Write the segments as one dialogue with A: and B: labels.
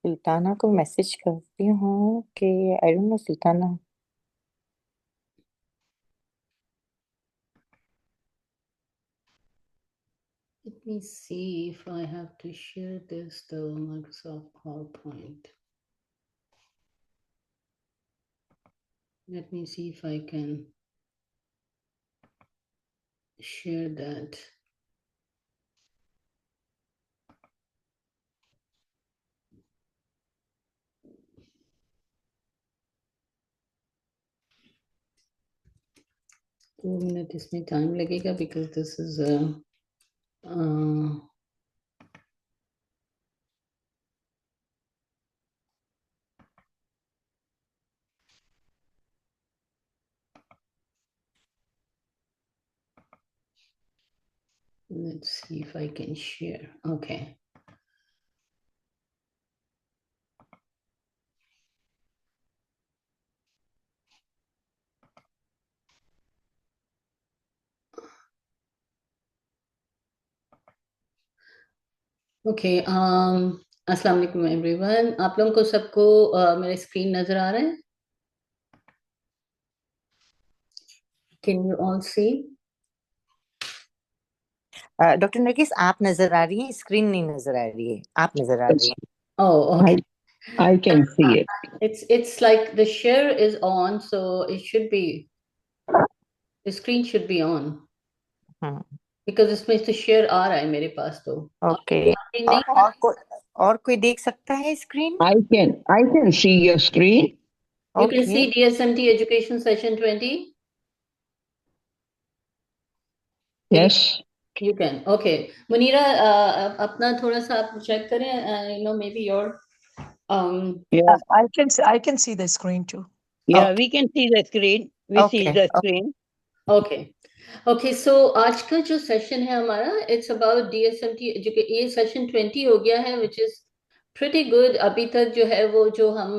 A: सुल्ताना को मैसेज करती हूँ कि आई don't no Sultana.
B: Let me see if I have to share this, the Microsoft PowerPoint. Let me see if I can share that. दो minute इसमें time लगेगा because this is a uh, let's see if I can share. Okay. Okay अस्सलाम वालेकुम everyone. आप लोगों को सबको मेरा स्क्रीन नजर आ रहा है? Can you all see?
A: Doctor Nargis, आप नजर आ रही हैं, स्क्रीन नहीं नजर आ रही है, आप नजर आ रही
C: Yes,
A: हैं।
B: ओह
C: I
B: okay.
C: I can see it.
B: It's like the share is on, so it should be, the screen should be on
A: hmm.
B: because इसमें तो शेयर आ रहा है मेरे पास तो।
A: ओके।
B: आपके नहीं?
A: और कोई देख सकता है screen?
C: I can see your screen.
B: You can
A: okay.
B: see DSMT Education Session 20. Can
C: Yes.
B: you can? Okay. Munira, अपना थोड़ा सा आप चेक करें, maybe your um
C: Yeah.
D: I can see the screen too.
C: Yeah.
A: Okay.
C: We can see the screen. We see
A: okay.
C: the screen.
B: Okay. Okay, so आज का जो session है हमारा, इट्स अबाउट डीएसएमटी एजुकेशन। ये session 20 हो गया है, which is pretty good. अभी तक जो है वो जो हम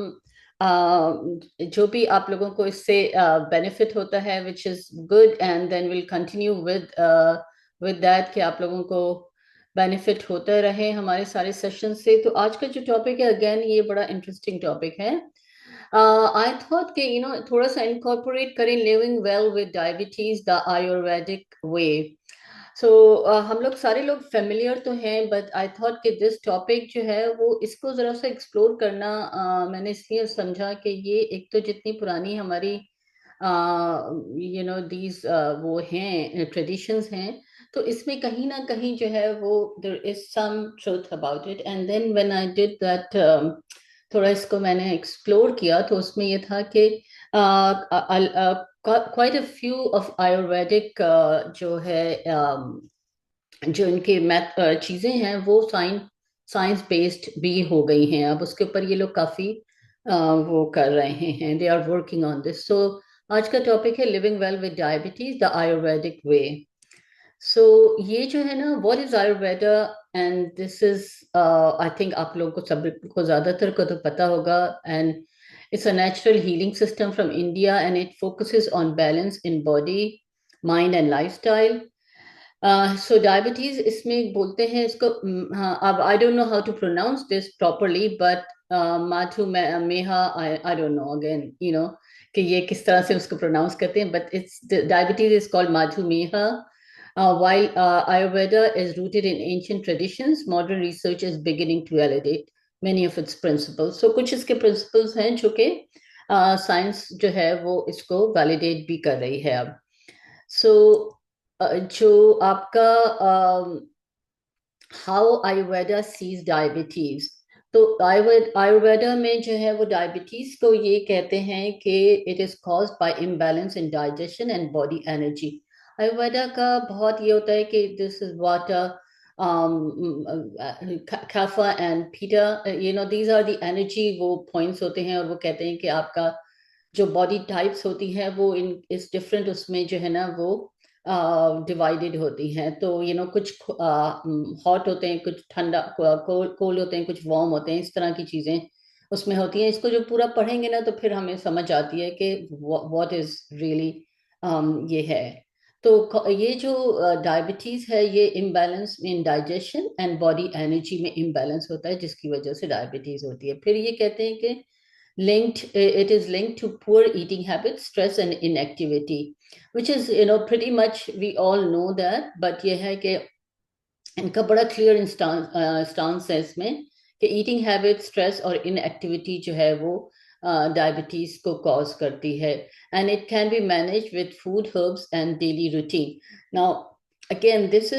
B: जो भी आप लोगों को इससे बेनिफिट होता है, which is good, and then will continue with that कि आप लोगों को बेनिफिट होता रहे हमारे सारे सेशन से। तो आज का जो टॉपिक है, अगेन ये बड़ा इंटरेस्टिंग टॉपिक है। आई थॉट कि थोड़ा सा इनकॉर्पोरेट करें living well with diabetes the Ayurvedic way. So हम लोग सारे लोग फेमिलियर तो हैं, बट आई थॉट कि दिस टॉपिक जो है वो इसको जरा सा एक्सप्लोर करना मैंने इसलिए समझा कि ये एक तो जितनी पुरानी हमारी दीज वो हैं ट्रेडिशंस हैं, तो इसमें कहीं ना कहीं जो है वो there is some truth about it. And then when I did that, थोड़ा इसको मैंने एक्सप्लोर किया, तो उसमें ये था कि quite a few of Ayurvedic जो है जो इनके मैथ चीजें हैं वो साइंस बेस्ड भी हो गई हैं। अब उसके ऊपर ये लोग काफी वो कर रहे हैं, they are working on this. So आज का टॉपिक है living well with diabetes the Ayurvedic way. So ये जो है ना, what is Ayurveda, and this is I think आप लोगों को सब को ज्यादातर को तो पता होगा। And it's a natural healing system from India, and it focuses on balance in body, mind and lifestyle. So diabetes इसमें बोलते हैं इसको, हाँ, अब I don't know how to pronounce this properly, but madhumeha, I don't know again कि ये किस तरह से उसको प्रोनाउंस करते हैं, but it's diabetes is called madhumeha. While Ayurveda is rooted in ancient traditions, modern research is beginning to validate many of its principles. So कुछ इसके principles हैं जो कि साइंस जो है वो इसको वैलिडेट भी कर रही है अब। सो जो आपका हाउ आयुर्वेदा सीज डायबिटीज, तो आयुर्वेदा में जो है वो डायबिटीज को ये कहते हैं कि it is caused by imbalance in digestion and body energy. Ayurveda का बहुत ये होता है कि this is what kapha and pita, these are the energy वो पॉइंट्स होते हैं, और वो कहते हैं कि आपका जो बॉडी टाइप्स होती हैं वो इन इस डिफरेंट उसमें जो है ना वो डिवाइडेड होती हैं। तो कुछ हॉट होते हैं, कुछ ठंडा कोल्ड होते हैं, कुछ वार्म होते हैं, इस तरह की चीजें उसमें होती हैं। इसको जो पूरा पढ़ेंगे ना तो फिर हमें समझ आती है कि व्हाट इज रियली ये है। तो ये जो डायबिटीज है, ये imbalance in digestion and body energy में इम्बैलेंस होता है, जिसकी वजह से डायबिटीज होती है। फिर ये कहते हैं कि it is linked to poor eating habits, stress and inactivity, which is pretty much we all know that, but ये है कि इनका बड़ा क्लियर स्टांस है इसमें कि ईटिंग हैबिट, स्ट्रेस और इनएक्टिविटी जो है वो डायबिटीज को कॉज करती है, and it can be manage with food, herbs and daily routine. Now again this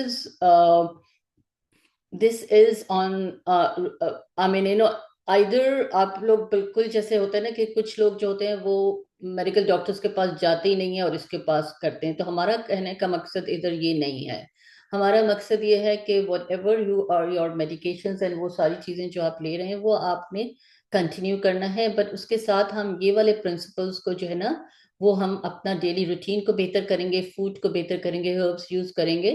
B: is on I mean either आप लोग बिल्कुल, जैसे होता है ना कि कुछ लोग जो होते हैं वो मेडिकल डॉक्टर्स के पास जाते ही नहीं है और इसके पास करते हैं, तो हमारा कहने का मकसद इधर ये नहीं है। हमारा मकसद ये है कि whatever you are your medications and वो सारी चीजें जो आप ले रहे हैं वो आपने कंटिन्यू करना है, बट उसके साथ हम ये वाले प्रिंसिपल्स को जो है ना वो हम अपना डेली रूटीन को बेहतर करेंगे, फूड को बेहतर करेंगे, हर्ब्स यूज करेंगे,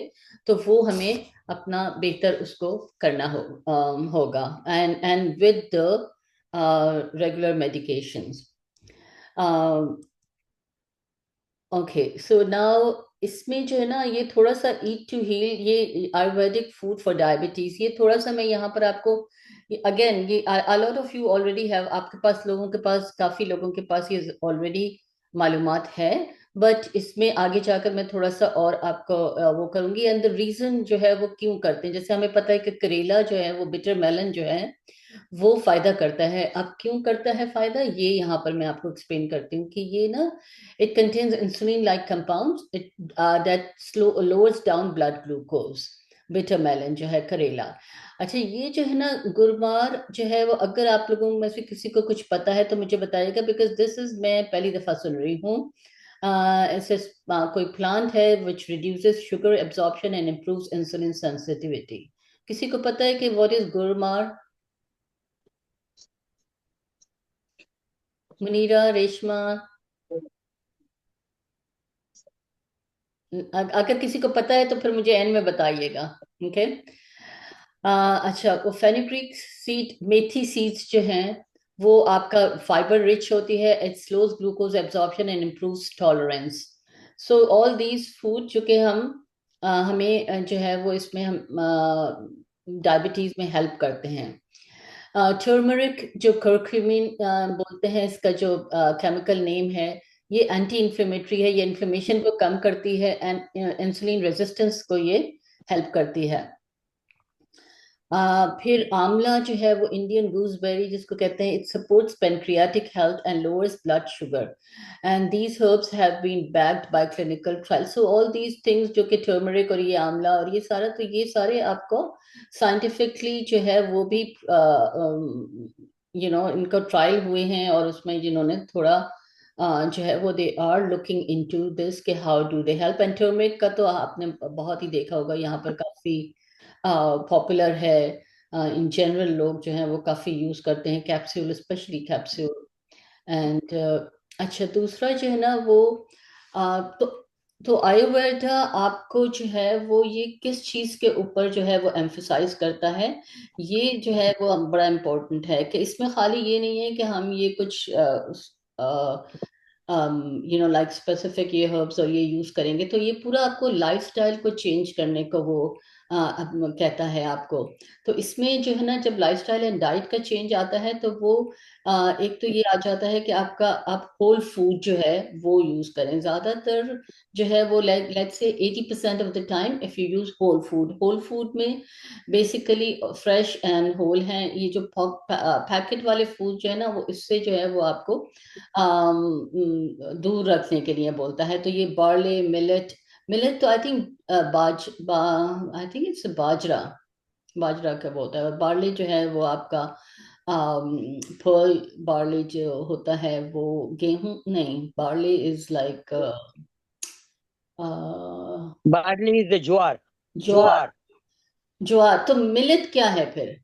B: तो वो हमें अपना बेहतर उसको करना होगा, and with the regular medications. Okay, so now इसमें जो है ना ये थोड़ा सा ईट टू हील, ये आयुर्वेदिक फूड फॉर डायबिटीज, ये थोड़ा सा मैं यहाँ पर आपको अगेन ये a lot of you already have, आपके पास लोगों के पास, काफी लोगों के पास ये ऑलरेडी मालूमात है, बट इसमें आगे जाकर मैं थोड़ा सा और आपको वो करूंगी, एंड द रीजन जो है वो क्यों करते हैं। जैसे हमें पता है कि करेला जो है वो बिटर मेलन जो है वो फायदा करता है। अब क्यों करता है फायदा, ये यहाँ पर मैं आपको एक्सप्लेन करती हूँ कि ये ना it contains insulin like compounds that lowers down blood glucose, bitter melon जो है करेला। अच्छा, ये जो है ना गुरमार जो है वो, अगर आप लोगों में से किसी को कुछ पता है तो मुझे बताइएगा, बिकॉज दिस इज मैं पहली दफा सुन रही हूँ। ऐसे कोई प्लांट है which reduces sugar absorption and improves insulin sensitivity. किसी को पता है कि व्हाट इज गुरमार? मुनीरा, रेशमा, अगर किसी को पता है तो फिर मुझे एंड में बताइएगा। ओके, अच्छा, वो फेनुग्रीक सीड, मेथी सीड्स जो हैं वो आपका फाइबर रिच होती है, it slows glucose absorption and improves tolerance. So all these food जो कि हमें जो है वो इसमें हम डायबिटीज में हेल्प करते हैं। टर्मरिक जो करक्यूमिन बोलते हैं, इसका जो केमिकल नेम है, ये एंटी इन्फ्लेमेटरी है, ये इन्फ्लेमेशन को कम करती है एंड इंसुलिन रेजिस्टेंस को ये हेल्प करती है। फिर आंवला जो है वो इंडियन गूसबेरी जिसको कहते हैं, it supports pancreatic health and lowers blood sugar, and these herbs have been backed by clinical trial. So all these things जो कि टर्मरिक और ये आंवला और ये सारा, तो ये सारे आपको साइंटिफिकली जो है वो भी इनको ट्रायल हुए हैं, और उसमें जिन्होंने थोड़ा जो है वो they are looking into this कि how do they help. And turmeric का तो आपने बहुत ही देखा होगा, यहाँ पर काफी पॉपुलर है। इन जनरल लोग जो हैं वो काफी यूज करते हैं, कैप्सूल, स्पेशली कैप्सूल। एंड अच्छा, दूसरा जो है ना वो तो आयुर्वेदा आपको जो है वो ये किस चीज के ऊपर जो है वो एम्फसाइज करता है, ये जो है वो बड़ा इम्पोर्टेंट है कि इसमें खाली ये नहीं है कि हम ये कुछ लाइक स्पेसिफिक ये हर्ब्स और ये यूज करेंगे, तो ये पूरा आपको लाइफस्टाइल को चेंज करने को वो कहता है आपको। तो इसमें जो है ना, जब लाइफस्टाइल एंड डाइट का चेंज आता है तो वो एक तो ये आ जाता है कि आप होल फूड जो है वो यूज करें ज्यादातर, जो है वो let's say 80% of the time if you use whole food में बेसिकली फ्रेश एंड होल हैं। ये जो पैकेट वाले फूड जो है ना वो इससे जो है वो आपको दूर रखने के लिए बोलता है। तो ये बार्ले, मिलेट तो I think I think it's bajra, bajra का बोलता है। और बार्ले जो है वो आपका पर्ल बार्ले जो होता है वो गेहूं नहीं, barley is like
C: Barley is the ज्वार।
B: ज्वार, ज्वार। तो मिलेट क्या है फिर?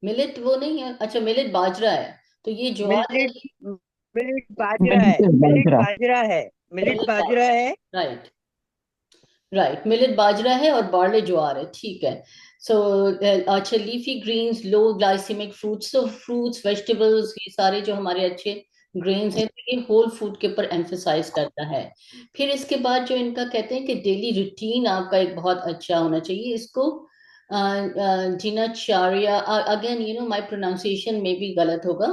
B: मिलेट वो नहीं है, अच्छा मिलेट बाजरा है, तो ये ज्वार है।
C: मिलेट मिलेट बाजरा है, मिलेट बाजरा है, मिलेट बाजरा है।
B: राइट, राइट, मिलेट बाजरा है और बार्ले ज्वार है, ठीक है। सो अच्छा, लीफी ग्रीन्स, लो ग्लाइसेमिक फ्रूट्स, तो फ्रूट्स, वेजिटेबल्स, ये सारे जो हमारे अच्छे ग्रेन्स हैं, तो ये होल फूड के ऊपर एम्फेसाइज करता है। फिर इसके बाद जो इनका कहते हैं कि डेली रूटीन आपका एक बहुत अच्छा होना चाहिए। इसको दिनचर्या, अगेन माय प्रोनाउंसिएशन में भी गलत होगा,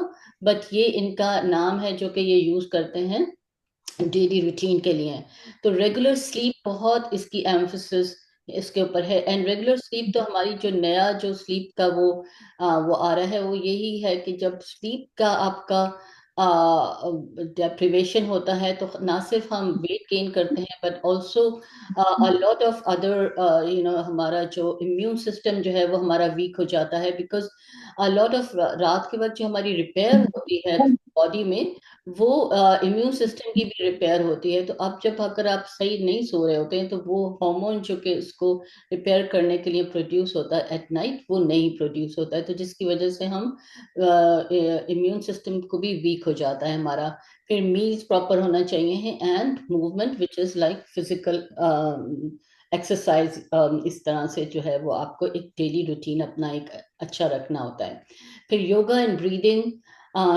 B: बट ये इनका नाम है जो कि ये यूज करते हैं डेली रूटीन के लिए। तो रेगुलर स्लीप बहुत इसकी एम्फोसिस इसके ऊपर है। एंड रेगुलर स्लीप तो हमारी जो नया जो स्लीप का वो आ रहा है, वो यही है कि जब स्लीप का आपका डेप्रिवेशन होता है तो ना सिर्फ हम वेट गेन करते हैं, but also a lot of other हमारा जो इम्यून सिस्टम जो है वो हमारा वीक हो जाता है, बिकॉज अ लॉट ऑफ रात के वक्त जो हमारी रिपेयर होती है बॉडी में, वो इम्यून सिस्टम की भी रिपेयर होती है। तो अब जब अगर आप सही नहीं सो रहे होते हैं तो वो हार्मोन जो कि उसको रिपेयर करने के लिए प्रोड्यूस होता है एट नाइट, वो नहीं प्रोड्यूस होता है, तो जिसकी वजह से हम इम्यून सिस्टम को भी वीक हो जाता है हमारा। फिर मील्स प्रॉपर होना चाहिए, and movement which is like physical exercise, इस तरह से जो है वो आपको एक डेली रूटीन अपना एक अच्छा रखना होता है। फिर yoga and breathing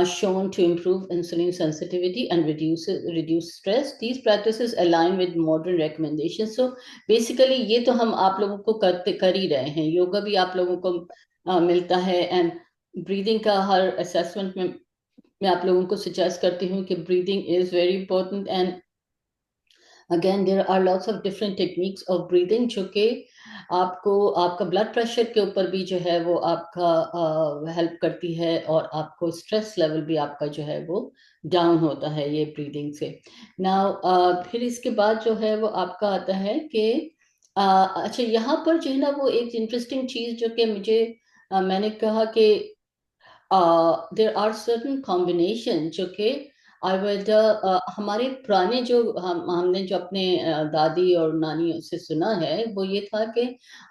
B: shown to improve insulin sensitivity and reduce stress. These practices align with modern recommendations. So basically ये तो हम आप लोगों को कर ही रहे हैं। योगा भी आप लोगों को मिलता है, एंड ब्रीदिंग का हर असेसमेंट में मैं आप लोगों को सजेस्ट करती हूँ कि breathing is very important. And again there are lots of different techniques of breathing जो कि आपको आपका ब्लड प्रेशर के ऊपर भी जो है वो आपका हेल्प करती है, और आपको स्ट्रेस लेवल भी आपका जो है वो डाउन होता है ये ब्रीदिंग से। नाउ फिर इसके बाद जो है वो आपका आता है कि अच्छा, यहाँ पर जो है ना वो एक इंटरेस्टिंग चीज जो कि मुझे मैंने कहा कि देर आर सर्टन कॉम्बिनेशन जो कि आयुर्वेदा हमारे पुराने जो हमने जो अपने दादी और नानी से सुना है वो ये था कि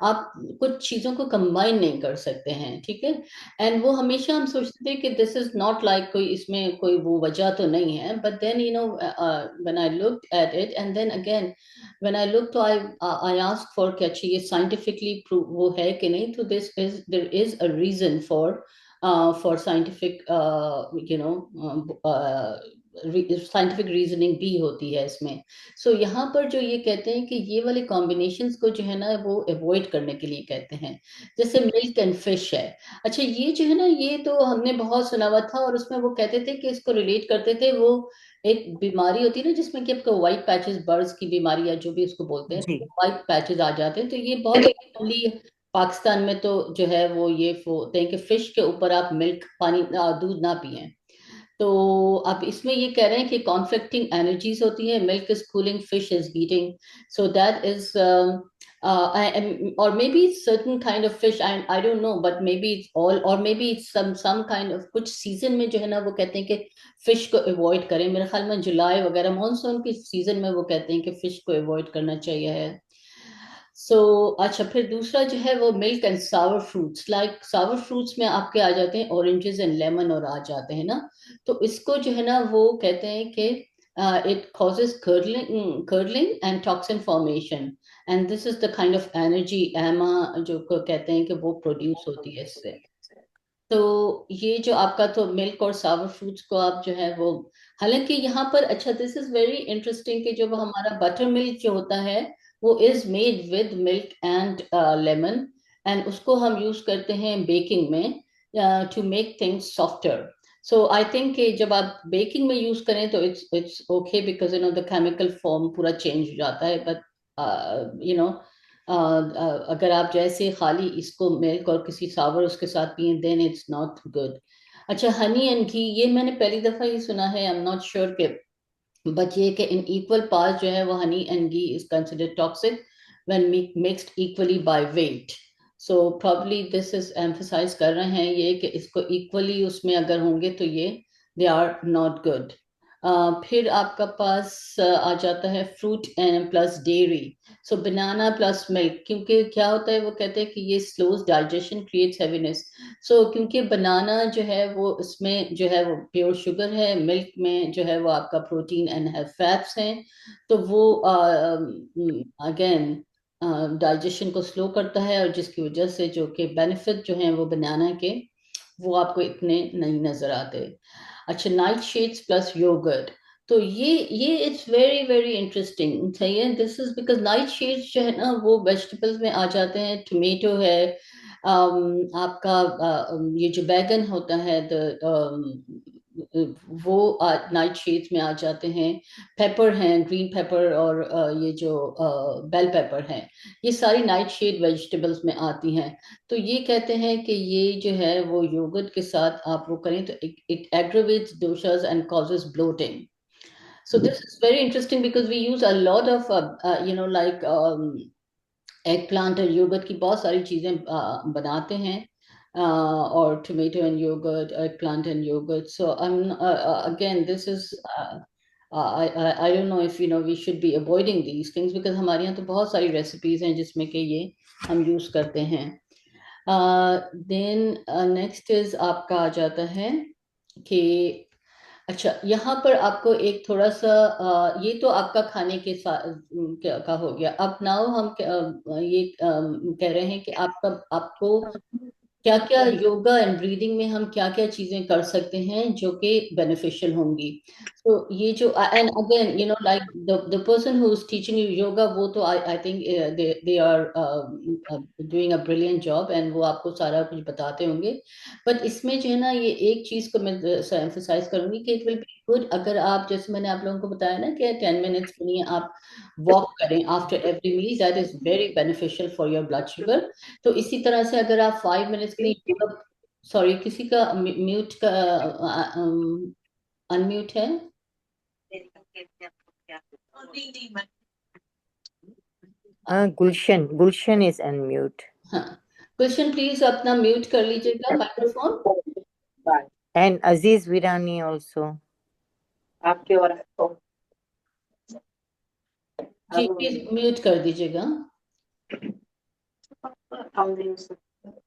B: आप कुछ चीजों को कंबाइन नहीं कर सकते हैं, ठीक है। एंड वो हमेशा हम सोचते थे कि दिस इज नॉट लाइक कोई इसमें कोई वो वजह तो नहीं है, but then when I looked at it and then again when I look, तो आई आस्क फॉर कि अच्छा ये साइंटिफिकली प्रूव वो है कि नहीं। तो this is there is a reason for scientific scientific reasoning भी होती है इसमें। सो यहाँ पर जो ये कहते हैं कि ये वाले कॉम्बिनेशंस को जो है ना वो अवॉइड करने के लिए कहते हैं। जैसे मिल्क एंड फिश है, अच्छा ये जो है ना ये तो हमने बहुत सुना हुआ था, और उसमें वो कहते थे कि इसको रिलेट करते थे, वो एक बीमारी होती है ना जिसमें कि आपको व्हाइट पैचेस, बर्ड्स की बीमारी या जो भी उसको बोलते हैं,
A: जी
B: व्हाइट पैचेस आ जाते हैं। तो ये बहुत पाकिस्तान में तो जो है वो ये होते हैं कि फिश के ऊपर आप मिल्क पानी दूध ना पिएं। तो अब इसमें ये कह रहे हैं कि कॉन्फ्लिक्टिंग एनर्जीज होती है, milk is cooling, fish is heating, so that is or maybe certain kind of fish, I don't know, but maybe it's all, or maybe it's some kind of कुछ सीजन में जो है ना वो कहते हैं कि फिश को अवॉइड करें। मेरे ख्याल में जुलाई वगैरह मानसून की सीजन में वो कहते हैं कि फिश को अवॉइड करना चाहिए है। सो अच्छा, फिर दूसरा जो है वो milk and sour fruits, like sour fruits में आपके आ जाते हैं ऑरेंजेस एंड लेमन और आ जाते हैं ना। तो इसको जो है ना वो कहते हैं कि it causes curling and toxin formation, and this is the kind of energy एमा जो को कहते हैं कि वो प्रोड्यूस होती है इससे। तो ये जो आपका तो मिल्क और सावर फ्रूट्स को आप जो है वो, हालांकि यहाँ पर अच्छा दिस इज वेरी इंटरेस्टिंग कि जो वो हमारा बटर मिल्क जो होता है वो is made with milk and lemon, and उसको हम यूज करते हैं बेकिंग में to make things softer. So I think कि जब आप बेकिंग में यूज करें तो it's okay, because the chemical form पूरा चेंज हो जाता है, बट अगर आप जैसे खाली इसको मिल्क और किसी सावर उसके साथ पिए देन इट्स नॉट गुड। अच्छा, हनी एंड घी, ये मैंने पहली दफा ही सुना है, आई एम नॉट श्योर के, बट ये कि इन इक्वल पार्ट जो है वो honey and ghee is considered toxic when mixed equally by weight. So probably this is emphasise कर रहे हैं ये कि इसको इक्वली उसमें अगर होंगे तो ये दे आर नॉट गुड। फिर आपका पास आ जाता है fruit and plus dairy, so banana plus milk, क्योंकि क्या होता है वो कहते हैं कि ये स्लोज डाइजेशन, क्रिएट्स हैवीनेस। सो क्योंकि बनाना जो है वो इसमें जो है वो प्योर शुगर है, मिल्क में जो है वो आपका प्रोटीन एंड फैट्स हैं, तो वो अगेन डाइजेशन को स्लो करता है, और जिसकी वजह से जो कि बेनिफिट जो हैं वो बनाना के वो आपको इतने नहीं नजर आते। अच्छा, नाइट शेड्स प्लस योगर्ट, तो ये इट्स वेरी वेरी इंटरेस्टिंग, सही है। This is because night shades जो है ना वो वेजिटेबल्स में आ जाते हैं। टोमेटो है, आपका ये जो बैगन होता है वो नाइट शेड्स में आ जाते हैं। पेपर हैं, ग्रीन पेपर, और ये जो बेल पेपर हैं, ये सारी नाइट शेड वेजिटेबल्स में आती हैं। तो ये कहते हैं कि ये जो है वो योगर्ट के साथ आप वो करें तो it aggravates doshas and causes bloating. So this is very interesting because we use a lot of like eggplant और yogurt की बहुत सारी चीजें बनाते हैं, और tomato and yogurt, eggplant and yogurt. So again, this is I don't know if we should be avoiding these things because हमारे यहाँ तो बहुत सारी recipes हैं जिसमें कि ये हम use करते हैं। Then next is आपका आ जाता है कि अच्छा, यहाँ पर आपको एक थोड़ा सा ये तो आपका खाने के साथ क्या का हो गया। अब नाउ हम ये कह रहे हैं कि आपको क्या क्या योगा एंड ब्रीदिंग में हम क्या क्या चीजें कर सकते हैं जो कि बेनिफिशियल होंगी। तो ये जो and again like the person who is teaching you yoga, वो तो I think they are doing a brilliant job and वो आपको सारा कुछ बताते होंगे। बट इसमें जो है ना, ये एक चीज को मैं एम्फसाइज करूंगी कि इट विल बी गुड अगर आप, जैसे मैंने आप लोगों को बताया ना कि 10 मिनट्स के लिए आप वॉक करें after every meal, that is very beneficial for your blood sugar. तो इसी तरह से अगर आप 5 मिनट्स के लिए, सॉरी किसी का म्यूट का अनम्यूट है।
A: Gulshan is unmute.
B: हाँ, गुलशन प्लीज अपना म्यूट कर लीजिएगा microphone.
A: And Aziz Virani also.
E: आपके और
B: जी प्लीज म्यूट कर दीजिएगा।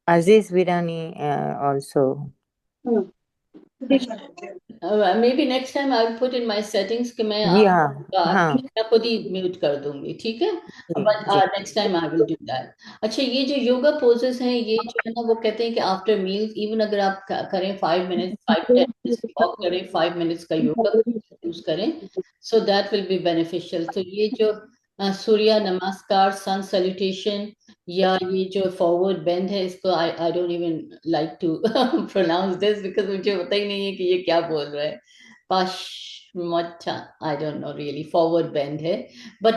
A: Aziz Virani also.
B: maybe next time I'll put in my settings कि मैं
A: हाँ
B: खुद ही म्यूट कर दूंगी, ठीक है। But next time I will do that. अच्छा, ये जो योगा पोजेस हैं, ये जो है ना वो कहते हैं कि आफ्टर मील इवन अगर आप करें 5 मिनट 5-10 मिनट्स वॉक करें, 5 मिनट्स का योगा यूज करें, so that will be beneficial. तो ये जो सूर्य नमस्कार, सन सैल्यूटेशन, या ये जो फॉरवर्ड बेंड है, इसको I don't even like to pronounce this because मुझे पता ही नहीं है कि ये क्या बोल रहा है। पाश्मचा, I don't know really, forward bend है। But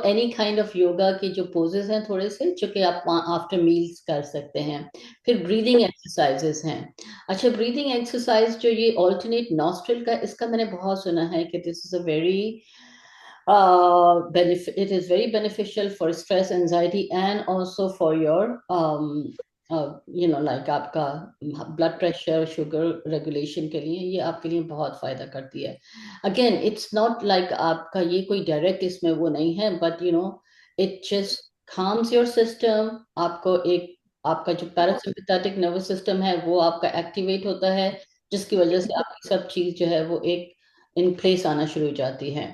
B: any kind of yoga के जो पोजेस हैं थोड़े से, जो कि आप आफ्टर मील्स कर सकते हैं। फिर ब्रीदिंग एक्सरसाइजेस हैं। अच्छा, ब्रीदिंग एक्सरसाइज जो ये ऑल्टरनेट नॉस्ट्रल का, इसका मैंने बहुत सुना है कि this is a very it is very beneficial for stress, anxiety, and also for your like आपका ब्लड प्रेशर, शुगर रेगुलेशन के लिए ये आपके लिए बहुत फायदा करती है। अगेन इट्स नॉट लाइक आपका ये कोई डायरेक्ट इसमें वो नहीं है, but it just calms your system। आपको एक आपका जो पैरासिम्पैथेटिक नर्वस सिस्टम है वो आपका एक्टिवेट होता है, जिसकी वजह से आपकी सब चीज जो है वो एक इन प्लेस आना शुरू हो जाती है।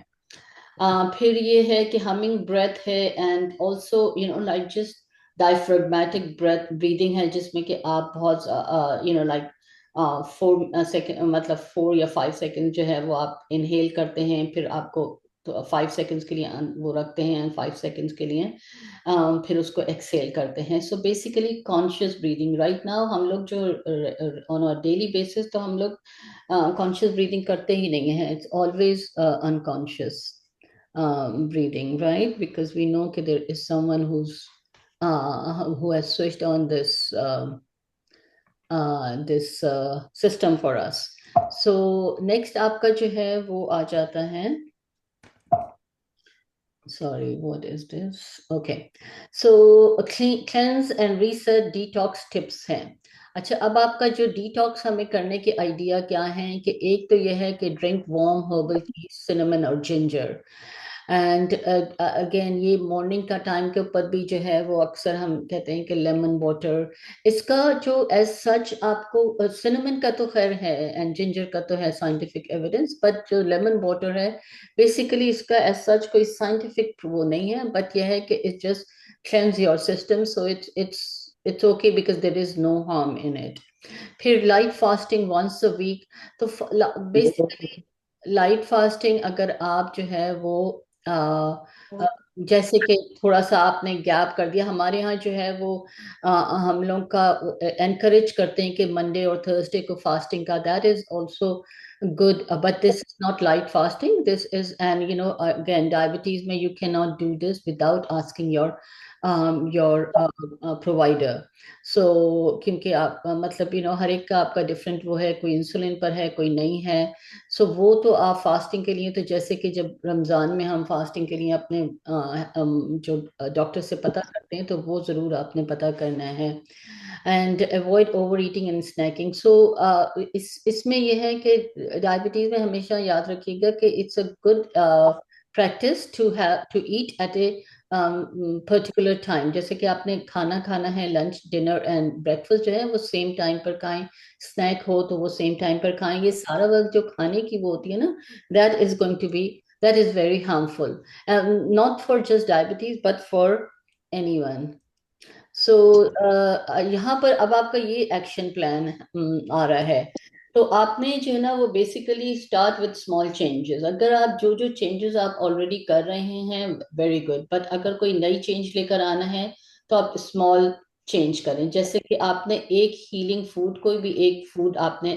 B: फिर ये है कि हमिंग ब्रेथ है, and also like just diaphragmatic breath breathing है, जिसमें कि आप बहुत लाइक 4 सेकेंड, मतलब 4 या 5 सेकेंड जो है वो आप इनहेल करते हैं, फिर आपको तो 5 सेकेंड्स के लिए वो रखते हैं, 5 सेकेंड्स के लिए फिर उसको एक्सेल करते हैं। So basically conscious breathing. Right now हम लोग जो ऑन अ डेली बेसिस तो हम लोग कॉन्शियस ब्रीदिंग करते ही नहीं है, it's always unconscious breathing, right? Because we know that there is someone who has switched on this system for us. So next आपका जो है वो आ जाता है, sorry, what is this? Okay, so cleanse and reset detox tips हैं। अच्छा, अब आपका जो डिटॉक्स हमें करने के आइडिया क्या है कि एक तो यह है कि drink warm herbal tea, cinnamon और जिंजर। एंड अगेन ये मॉर्निंग का टाइम के ऊपर भी जो है वो अक्सर हम कहते हैं कि लेमन वाटर। इसका जो एज सच आपको सिनेमन का तो खैर है एंड जिंजर का तो है साइंटिफिक एविडेंस, बट जो लेमन वाटर है बेसिकली इसका एज सच कोई साइंटिफिक वो नहीं है, बट यह है कि it just cleanse your system, so it's okay because there is no harm in it। फिर light fasting once a week. तो बेसिकली लाइट फास्टिंग अगर आप जो है वो आ, आ, जैसे कि थोड़ा सा आपने गैप कर दिया, हमारे यहाँ जो है वो हम लोग का एनकरेज करते हैं कि मंडे और थर्सडे को फास्टिंग का, that is also good, but this is not light fasting. This is, and you know, again, diabetes में you cannot do this without asking your provider. So क्योंकि आप मतलब you know हर एक का आपका डिफरेंट वो है, कोई इंसुलिन पर है, कोई नहीं है। सो वो तो आप फास्टिंग के लिए, तो जैसे कि जब रमजान में हम फास्टिंग के लिए अपने जो डॉक्टर से पता करते हैं, तो वो जरूर आपने पता करना है। And avoid over eating and snacking. So इसमें यह है कि डायबिटीज में हमेशा याद रखिएगा कि it's a good practice to have to eat at a particular time. जैसे कि आपने खाना खाना है, लंच डिनर एंड ब्रेकफास्ट जो है वो सेम टाइम पर खाएं, स्नैक हो तो वो सेम टाइम पर खाएं। ये सारा वक्त जो खाने की वो होती है ना, that is going to be, that is very harmful, not for just diabetes but for anyone. So यहाँ पर अब आपका ये एक्शन प्लान आ रहा है। तो आपने जो है ना वो basically start with small changes. अगर आप जो जो चेंजेस आप ऑलरेडी कर रहे हैं, वेरी गुड, बट अगर कोई नई चेंज लेकर आना है तो आप स्मॉल चेंज करें। जैसे कि आपने एक हीलिंग फूड, कोई भी एक फूड आपने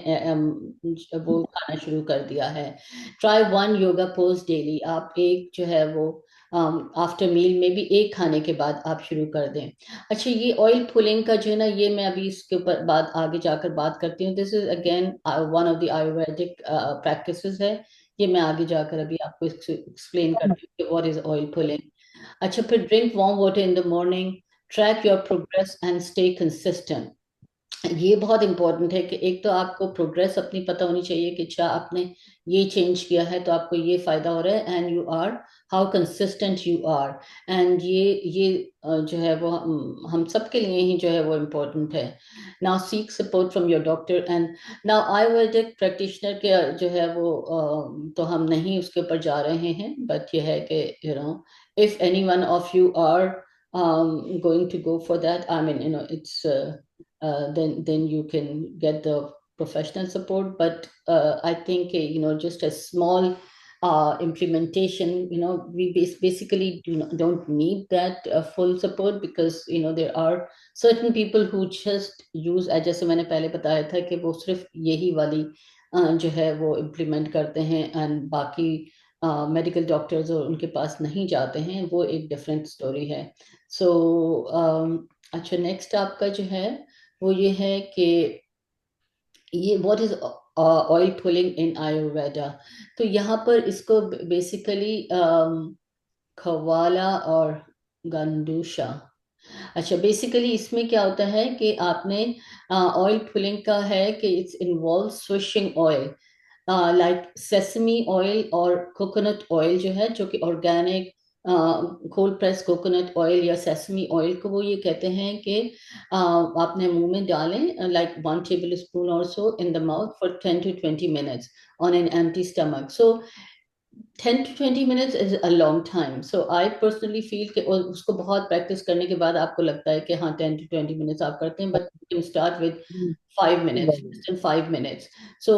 B: वो खाना शुरू कर दिया है। Try one yoga pose daily. आप एक जो है वो आफ्टर मील में भी एक खाने के बाद आप शुरू कर दें। अच्छा, ये ऑयल पुलिंग का जो है ना, ये मैं अभी इसके ऊपर बात आगे जाकर बात करती हूँ। This is again one of the Ayurvedic practices है। ये मैं आगे जाकर अभी आपको एक्सप्लेन करती हूँ कि व्हाट इज ऑयल पुलिंग। अच्छा, फिर drink warm water in the morning, track your progress and stay consistent. ये बहुत इंपॉर्टेंट है कि एक तो आपको प्रोग्रेस अपनी पता होनी चाहिए कि अच्छा आपने ये चेंज किया है तो आपको ये फायदा हो रहा है, and you are how consistent you are. And ये जो है वो हम सब के लिए ही जो है वो इम्पोर्टेंट है। Now seek support from your doctor. And now Ayurvedic practitioner के जो है वो तो हम नहीं उसके ऊपर जा रहे हैं, बट ये है कि you know if any one of you are going to go for that, I mean, you know, it's then you can get the professional support. But I think you know, just a small implementation, you know, we basically don't need that full support, because you know there are certain people who just use, जैसे मैंने पहले बताया था कि वो सिर्फ यही वाली जो है वो इम्प्लीमेंट करते हैं, एंड बाकी मेडिकल डॉक्टर्स और उनके पास नहीं जाते हैं, वो एक डिफरेंट स्टोरी है। सो अच्छा, नेक्स्ट आपका जो है वो ये है कि ये what is oil pulling in Ayurveda. तो यहाँ पर इसको बेसिकली खवाला और गंडूशा। अच्छा, बेसिकली इसमें क्या होता है कि आपने ऑयल पुलिंग का है कि it's involve swishing oil, like sesame oil और कोकोनट ऑयल जो है, जो कि organic cold press coconut oil या सेसमी ऑयल को वो ये कहते हैं कि आपने मुंह में डालें, लाइक 1 tablespoon और so in the mouth for 10 to 20 minutes on an empty stomach. So 10 to 20 minutes is a long time. So I personally feel कि उसको बहुत प्रैक्टिस करने के बाद आपको लगता है कि हाँ 10 to 20 minutes आप करते हैं, but you can start with 5 minutes, just in 5 minutes. So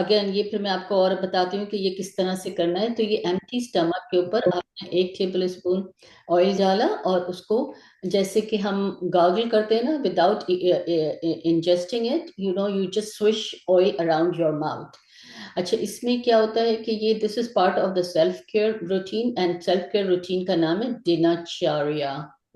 B: again, ये फिर मैं आपको और बताती हूँ कि ये किस तरह से करना है। तो ये एम्प्टी स्टमक के ऊपर आपने 1 tablespoon ऑयल डाला, और उसको जैसे कि हम गार्गल करते हैं ना, without ingesting it, you know, you just swish oil around your mouth. अच्छा, इसमें क्या होता है कि ये this is part of the self care routine, and self care routine का नाम है dinacharya.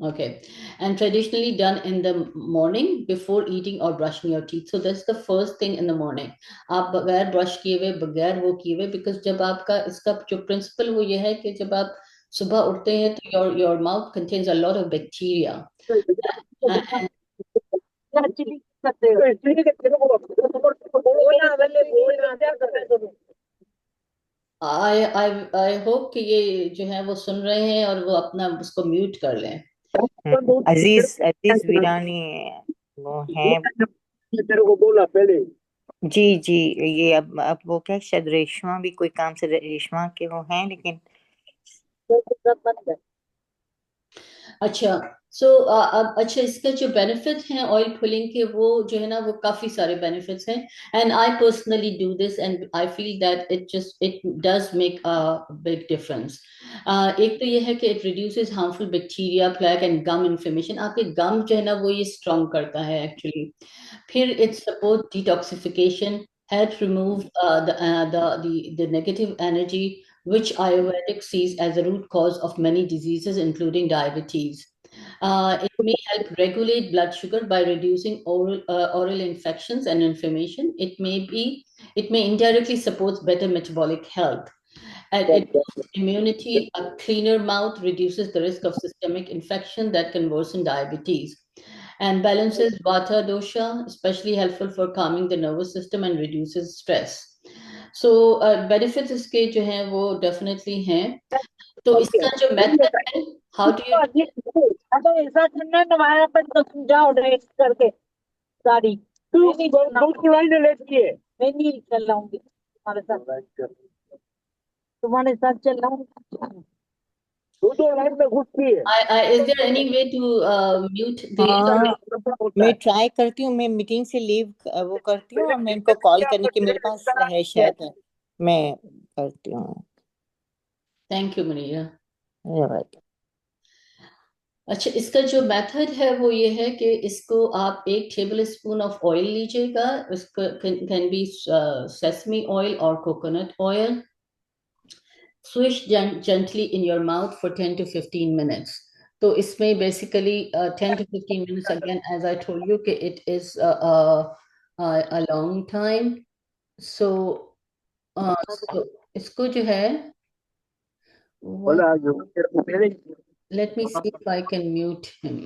B: Okay, and traditionally done in the morning before eating और brushing your teeth. So that's the first thing in the morning. आप बगैर brush किए हुए, बगैर वो किए हुए, बिकॉज जब आपका इसका जो प्रिंसिपल वो ये है कि जब आप सुबह उठते हैं तो your mouth contains a lot of bacteria. I hope कि ये जो है वो सुन रहे हैं और वो अपना उसको म्यूट कर लें।
A: अजीज अजीज वीरानी वो है।
C: तेरे को बोला पहले।
A: जी जी, ये अब वो क्या, शायद रेशमा भी कोई काम से रेशमा के वो हैं, लेकिन
B: अच्छा, सो अब अच्छा, इसका जो बेनिफिट है ऑयल पुलिंग के, वो जो है ना, वो काफी सारे बेनिफिट्स हैं। And I personally do this and I feel that it does make a big difference. एक तो ये है कि it reduces harmful bacteria, plaque and gum inflammation. आपके गम जो है ना, वो ये स्ट्रॉन्ग करता है एक्चुअली। फिर it support detoxification, help remove the negative energy which Ayurvedic sees as a root cause of many diseases, including diabetes. It may help regulate blood sugar by reducing oral infections and inflammation. It may indirectly support better metabolic health. And it boosts immunity. A cleaner mouth reduces the risk of systemic infection that can worsen diabetes. And balances vata dosha, especially helpful for calming the nervous system and reduces stress. So benefits इसके जो हैं वो definitely हैं। तो इसका जो method है, how do you do it?
E: तो ऐसा करना है, हमारे पर तो समझाओ रेस करके गाड़ी। तू लाइन लेती है, मैं नहीं चल लाऊंगी तुम्हारे साथ चल लाऊंगी। तू तो लाइन में घुसती है।
B: Is there any way to mute the?
A: हाँ, मैं ट्राई करती हूँ, मैं मीटिंग से लीव वो करती हूँ और मैं इनको कॉल करने की मेरे पास है शायद, मैं करती हूँ।
B: Thank you, Maria.
A: Right.
B: अच्छा, इसका जो मेथड है वो ये है कि इसको आप 1 tablespoon ऑफ ऑयल लीजिएगा। इसको कैन बी सेसमी ऑयल और coconut oil. Swish gently in your mouth for 10 to 15 minutes. तो इसमें basically 10 to 15 minutes, again as I told you कि it is a long time. So इसको जो है, let me see if I can mute him.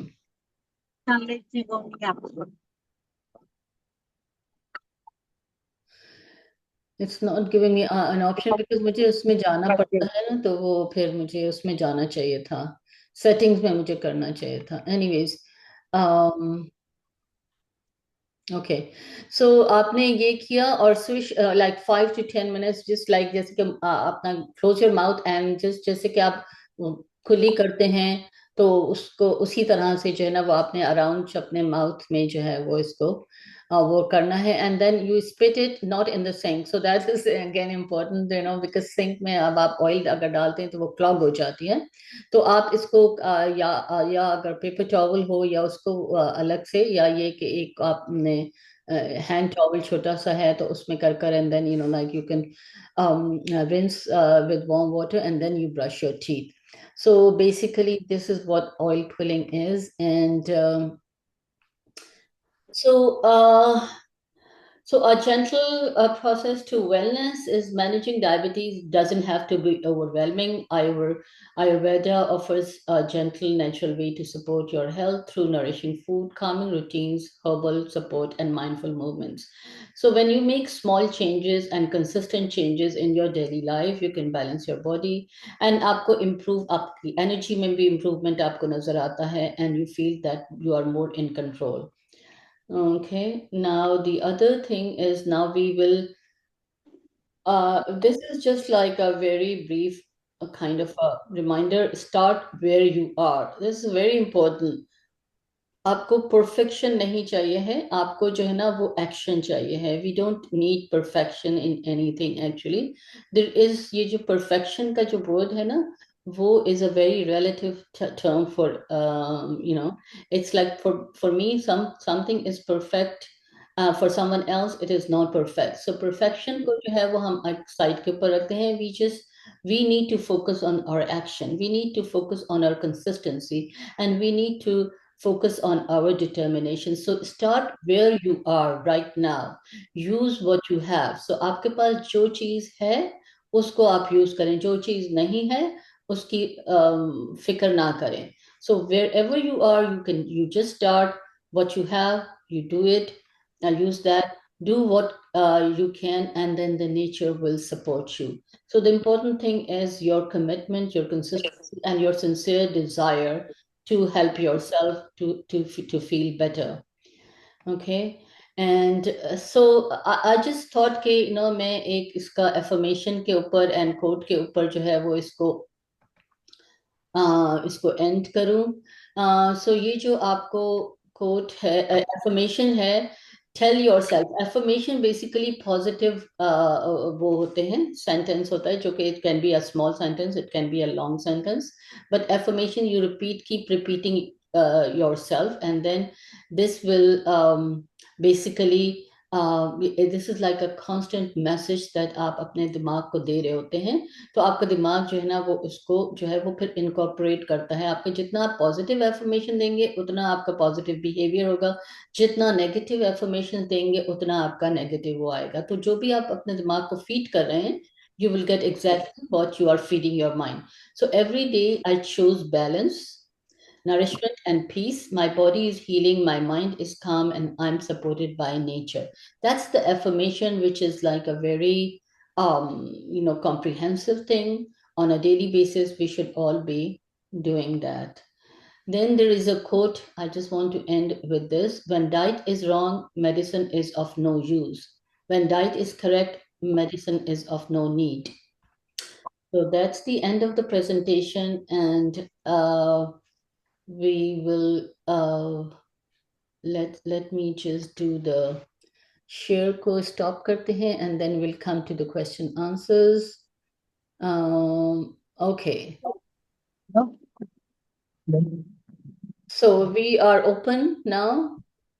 B: It's not giving me an option because मुझे उसमें जाना पड़ता है ना, तो वो फिर मुझे उसमें जाना चाहिए था, सेटिंग्स में मुझे करना चाहिए था। एनीवेज, ओके, सो आपने ये किया और switch like 5 to 10 minutes, just like जैसे कि अपना close your mouth and just जैसे कि आप खुली करते हैं, तो उसको उसी तरह से जो है ना, वो आपने अराउंड अपने माउथ में जो है वो इसको वो करना है। And then you spit it not in the sink, so that is again important, you know, because sink में अब आप ऑयल अगर डालते हैं तो वो क्लॉग हो जाती है। तो आप इसको या अगर पेपर टॉवल हो या उसको अलग से, या ये कि एक आपने हैंड टॉवल छोटा सा है तो उसमें कर कर, and then you know like you can rinse with warm water and then you brush your teeth. So basically this is what oil pulling is. And so a gentle process to wellness is managing diabetes doesn't have to be overwhelming. Ayurveda offers a gentle, natural way to support your health through nourishing food, calming routines, herbal support, and mindful movements. So when you make small changes and consistent changes in your daily life, you can balance your body and आपको improve, आपकी energy में भी improvement आपको नजर आता है, and you feel that you are more in control. Okay, now the other thing is, now we will, this is just like a very brief kind of a reminder. Start where you are. This is very important. आपको perfection नहीं चाहिए है, आपको जो है ना वो action चाहिए है. We don't need perfection in anything actually. There is, ये जो perfection का जो word है ना, वो is a very relative term for you know, it's like for me something is perfect, for someone else it is not perfect. So perfection को जो है वो हम एक side के ऊपर रखते हैं. We need to focus on our action, we need to focus on our consistency, and we need to focus on our determination. So start where you are right now. Use what you have. So आपके पास जो चीज है उसको आप use करें, जो चीज नहीं है उसकी फिक्र ना करें. So wherever you are, you just start what you have, you do it, use that, do what you can, and then the nature will support you. So the important thing is your commitment, your consistency, and your sincere desire to help yourself to feel better. Okay, and so I just thought कि you know, मैं एक इसका affirmation के ऊपर and quote के ऊपर जो है वो इसको इसको एंड करूं। सो ये जो आपको कोट है, एफर्मेशन है, tell yourself. Affirmation basically positive वो होते हैं, सेंटेंस होता है जो कि it can be a small sentence, it can be a long sentence, but affirmation you repeat, keep repeating yourself, and then this will basically this is like a constant message that आप अपने दिमाग को दे रहे होते हैं। तो आपका दिमाग जो है ना वो उसको जो है वो फिर इनकॉर्पोरेट करता है। आपको जितना आप पॉजिटिव एफर्मेशन देंगे उतना आपका पॉजिटिव बिहेवियर होगा, जितना नेगेटिव एफर्मेशन देंगे उतना आपका नेगेटिव वो आएगा। तो जो भी आप अपने दिमाग को फीड कर रहे हैं, you will get exactly what you are feeding your mind. So every day I choose balance, nourishment and peace. My body is healing, my mind is calm, and I'm supported by nature. That's the affirmation, which is like a very comprehensive thing. On a daily basis we should all be doing that. Then there is a quote, I just want to end with this: when diet is wrong, medicine is of no use. When diet is correct, medicine is of no need. So that's the end of the presentation, and we will let me just do the share को stop करते हैं, and then we'll come to the question answers. Okay, so we are open now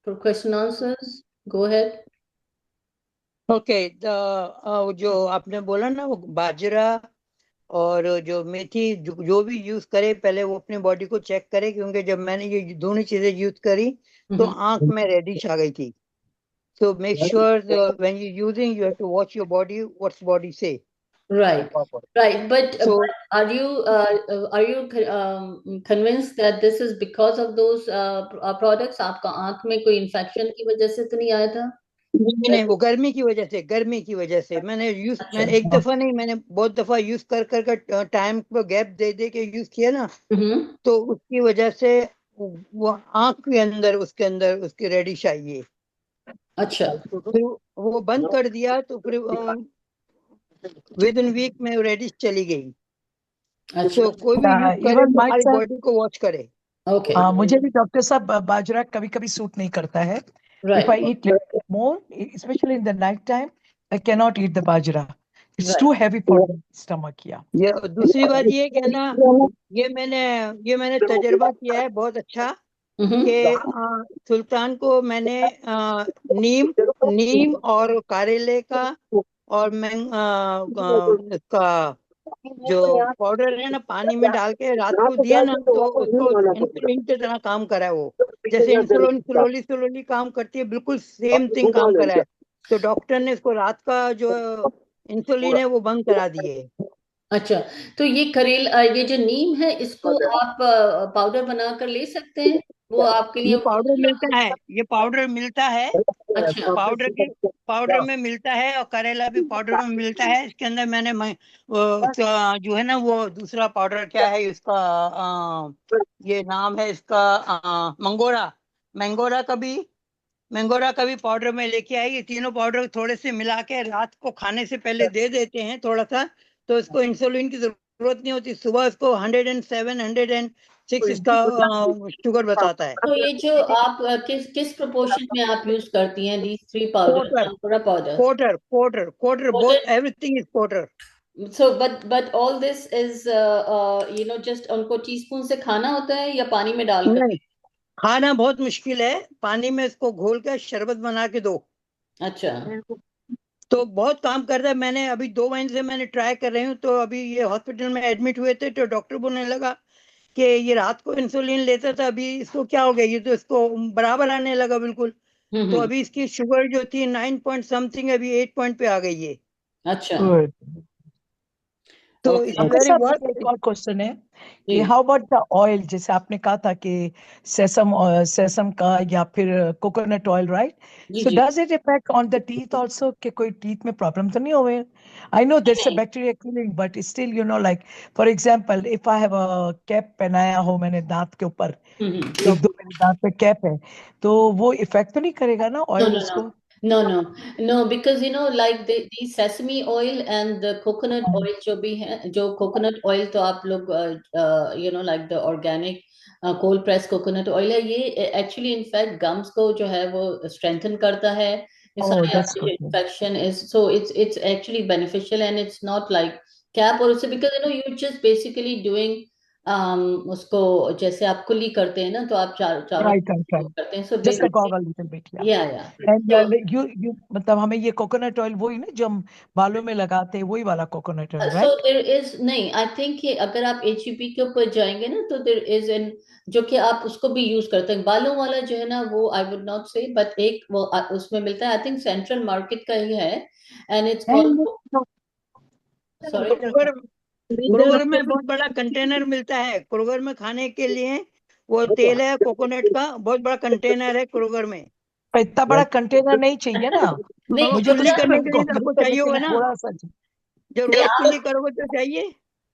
B: for question answers. Go ahead.
C: Okay, जो आपने बोला ना वो बाजरा और जो मेथी जो भी यूज करे, पहले वो अपनी बॉडी को चेक करे, क्योंकि जब मैंने ये दोनों चीजें यूज करी तो आंख में रेडिश आ गई थी। So make sure when you using you have to watch your body, what's body से।
B: Right, but
C: So-
B: are you convinced that this is because of those products? आपका आंख में कोई इन्फेक्शन की वजह से तो नहीं आया था?
C: नहीं, वो गर्मी की वजह से, मैंने यूज, मैं एक दफा नहीं, मैंने बहुत दफा यूज कर टाइम को गैप दे दे के यूज किया ना, तो उसकी वजह से वो आंख के अंदर उसकी रेडिश आई है।
B: अच्छा,
C: फिर वो बंद कर दिया तो फिर विद इन वीक में रेडिश चली गई।
B: अच्छा,
C: तो कोई भी यूज करे
D: even
C: तो हमारी
D: myself,
C: बॉडी को वॉच करे।
B: okay,
D: मुझे भी डॉक्टर साहब बाजरा कभी कभी सूट नहीं करता है। If I
B: right,
D: eat little more, especially in the night time, I cannot eat the bajra. It's
B: Right.
D: too heavy for the stomach. Yeah.
C: ये दूसरी बात ये कि ना, ये मैंने तजर्बा किया है बहुत अच्छा, कि सुल्तान को मैंने नीम और कारेले का और इसका जो पाउडर है ना, पानी में डाल के रात को दिया ना, तो उसको इंसुलिन की तरह काम करा है। वो जैसे इंसुलिन स्लोली काम करती है, बिल्कुल सेम थिंग काम करा है। तो डॉक्टर ने इसको रात का जो इंसुलिन है वो बंद करा दिए।
B: अच्छा, तो ये जो नीम है इसको आप पाउडर बनाकर ले सकते हैं, वो आपके लिए
C: ये पाउडर मिलता है,
B: अच्छा,
C: पाउडर में मिलता है, और करेला भी पाउडर में मिलता है। इसके अंदर मैंने जो है ना वो दूसरा पाउडर क्या है इसका, ये नाम है इसका मैंगोरा का भी पाउडर में लेके आई। ये तीनों पाउडर थोड़े से मिला के रात को खाने से पहले दे देते हैं थोड़ा सा, तो इसको इंसुलिन की जरूरत नहीं होती। सुबह इसको 107 106 इसका शुगर बताता है।
B: तो ये जो आप किस प्रोपोर्शन में आप यूज करती हैं these 3 powder?
C: Quarter, both, everything is quarter.
B: So but all this is just उनको टीस्पून से खाना होता है या पानी में डालकर?
C: नहीं, खाना बहुत मुश्किल है। पानी में इसको घोल कर शरबत बना के दो।
B: अच्छा,
C: तो बहुत काम करता है। मैंने अभी 2 महीने से मैंने ट्राई कर रही हूँ। तो अभी ये हॉस्पिटल में एडमिट हुए थे, तो डॉक्टर बोलने लगा कि ये रात को इंसुलिन लेता था, अभी इसको क्या हो गया, ये तो इसको बराबर आने लगा बिल्कुल। तो अभी इसकी शुगर जो थी 9 पॉइंट समथिंग, अभी 8 पॉइंट पे आ गई है।
B: अच्छा,
D: Good.
C: तो
B: Okay.
C: इट्स
D: डॉक्टर
C: वेरी
D: साहब
C: वर्थ
D: एक और क्वेश्चन है कि
B: जी।
D: हाउ अबाउट द ऑयल, जैसे आपने कहा था कि सेसम का या फिर कोकोनट ऑयल, राइट?
B: जी
D: सो
B: जी,
D: does it effect on the teeth also, कि कोई टीथ में प्रॉब्लम तो नहीं होवे? I know there is a
B: नहीं।
D: Bacteria killing, but still like for example if I have a cap पहनाया हो मैंने दांत के ऊपर,
B: हम्म,
D: एक दो मेरे दांत पे कैप है, तो वो इफेक्ट तो नहीं करेगा ना
B: नो
D: ऑयल
B: नो
D: उसको?
B: No, No, because like the sesame oil and the coconut oil जो भी है, जो coconut oil तो आप लोग like the organic cold pressed coconut oil है, ये actually in fact gums को जो है वो strengthen करता है, ये
D: Oh,
B: सारे
D: that's
B: आपके
D: good.
B: जो infection is, so it's actually beneficial and it's not like cap और उससे, because you're just basically doing उसको जैसे आप कुल्ली करते हैं ना, तो आप चारों
D: Right.
B: करते हैं, so
D: Just a
B: basically
D: goggle little bit, yeah.
B: yeah.
D: And
B: So
D: you मतलब हमें ये कोकोनट ऑयल वही ना जो हम बालों में लगाते हैं, वही वाला coconut oil,
B: so
D: right?
B: there is नहीं, I think कि अगर आप HEB के ऊपर जाएंगे ना, तो there is an जो कि आप उसको भी यूज करते हैं, बालों वाला जो है ना, वो I would not say, but एक वो उसमें मिलता है, I think सेंट्रल मार्केट का ही है, and it's called, sorry,
C: Kruger में बहुत बड़ा कंटेनर मिलता है, क्रूगर में खाने के लिए वो तेल है कोकोनट का, बहुत बड़ा कंटेनर है क्रूगर में।
D: इतना बड़ा कंटेनर नहीं चाहिए ना,
B: नहीं
C: रोज
D: मुझे तो
C: कुल्ली
D: सिर्फ
C: करने के लिए तो
D: गॉगल
C: आपको
D: करने
C: चाहिए
D: के
C: होगा
D: लिए
C: ना,
D: थोड़ा सा
C: जब रोज कुल्ली करोगे तो चाहिए।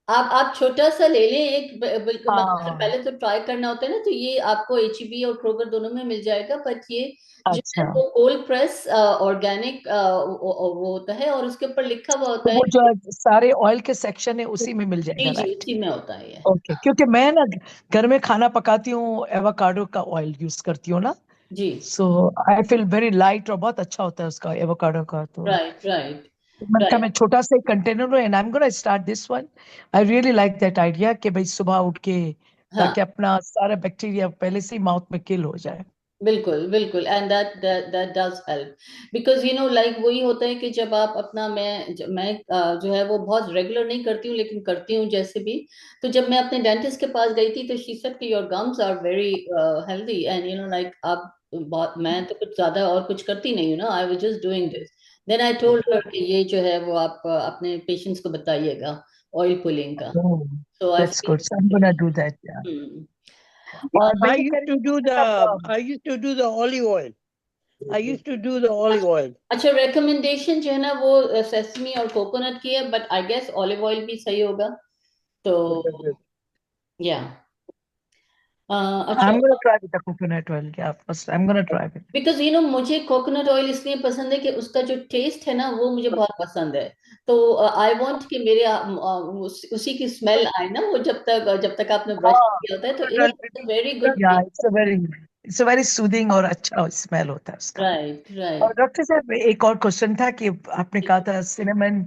B: आप छोटा सा ले लें एक, बिल्कुल मतलब
D: हाँ,
B: पहले तो ट्राई करना होता है ना, तो ये आपको HEB और क्रोगर दोनों में मिल जाएगा, बट ये जो है
D: अच्छा।
B: वो कोल्ड प्रेस ऑर्गेनिक वो होता है, और उसके ऊपर लिखा हुआ होता
D: तो
B: है,
D: वो जो सारे ऑयल के सेक्शन है उसी में मिल
B: जी
D: जाएगा,
B: जी
D: राइट?
B: उसी में होता है ये।
D: ओके, क्योंकि मैं ना घर में खाना पकाती हूँ, एवोकाडो का ऑयल यूज करती हूँ ना,
B: जी,
D: सो आई फील वेरी लाइट और बहुत अच्छा होता है उसका एवोकाडो का। तो
B: राइट राइट
D: मन का मैं
B: राइट,
D: छोटा सा container and I am gonna start this one. I really like that idea कि भाई सुबह उठ के
B: हाँ
D: ताकि अपना सारा बैक्टीरिया पहले से ही माउथ में किल हो जाए।
B: बिल्कुल बिल्कुल, and that does help, because like वही होता है कि जब आप अपना, मैं जो है वो बहुत रेगुलर नहीं करती हूँ, लेकिन करती हूँ जैसे भी, तो जब मैं अपने डेंटिस्ट के पास गई थी, तो शी सेड कि your gums are very healthy, and like आप बहुत, मैं तो कुछ ज्यादा और कुछ करती नहीं हूँ ना, I was just doing this, then I told her कि ये जो है वो आप अपने पेशेंट्स को बताइएगा ऑयल पुलिंग का, so I
D: that's good, so I am gonna do that.
B: Feel.
D: और मैं
C: I
D: ये कह
C: used
D: रही
C: to do
D: थी
C: the
D: मतलब
C: I used to do the olive oil. I used to do the olive oil.
B: अच्छा, recommendation जो है ना वो सेसमी और कोकोनट की है, but I guess olive oil भी सही होगा, तो या अच्छा,
D: I'm gonna try with the coconut oil. Yeah, first I'm gonna try with.
B: Because मुझे कोकोनट ऑयल इसलिए पसंद है कि उसका जो टेस्ट है ना वो मुझे बहुत पसंद है, तो आई वांट कि मेरे उसी की स्मेल आए ना, वो जब तक आपने ब्रश
D: हाँ,
B: किया होता है, तो
D: coconut oil
B: it's very good.
D: yeah, it's a very soothing और अच्छा स्मेल होता है उसका।
B: राइट
D: और
B: राइट,
D: डॉक्टर साहब एक और क्वेश्चन था कि आपने कहा था सिनेमन